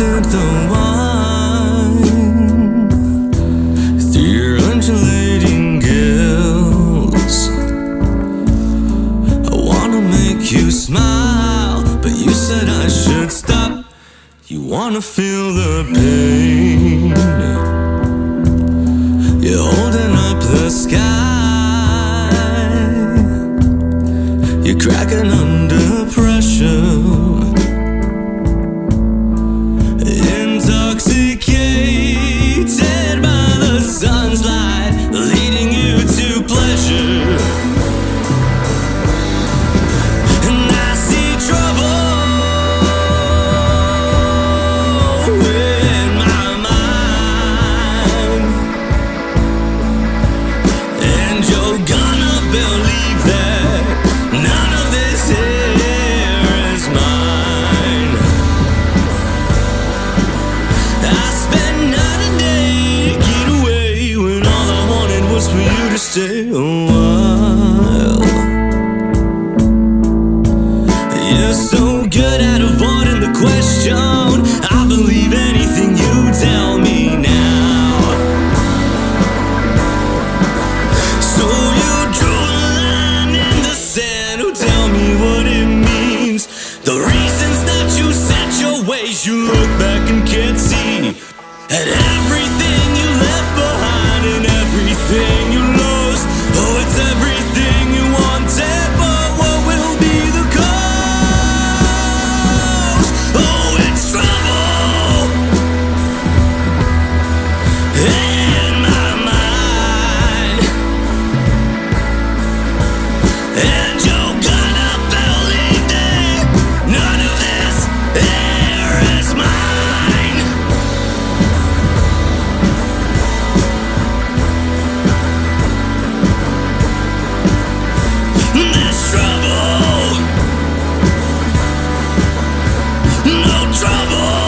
tasted the wine through your undulating gills. I wanna make you smile, but you said I should stop. You wanna feel the pain. You're holding up the sky. You're cracking under pressure. Intoxicated by the sun's light, leading you to pleasure. And I see trouble in my mind. And you're gonna believe that none of this here is mine. I spent night and day to get away when all I wanted was for you to stay a while. You're so good at avoiding the question. I believe anything you tell me now. So you drew a line in the sand. Oh, tell me what it means. The reasons that you set your ways. You look back and can't see at everything you left behind and everything you lost. Oh, it's everything you wanted, but what will be the cause? Oh, it's trouble in my mind. And you're gonna believe that none of this here is mine. There's trouble, no trouble.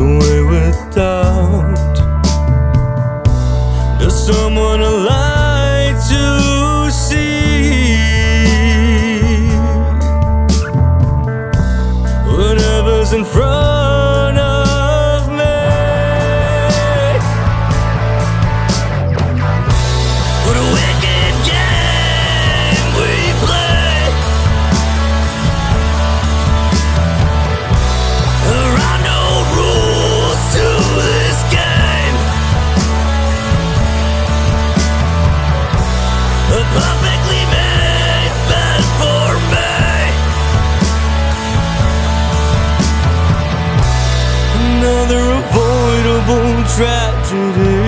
away without. Does someone alive to see whatever's in front of me? What a wicked game we play. There are no rules to this game. A perfectly made bed for me. Another avoidable tragedy.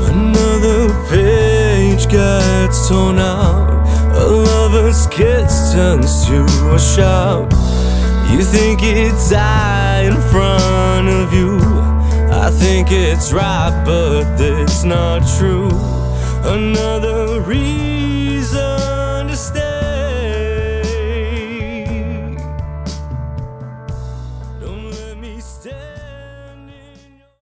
Another page gets torn out. A lover's kiss turns to a shout. You think it's I in front of you. I think it's right, but it's not true. Another reason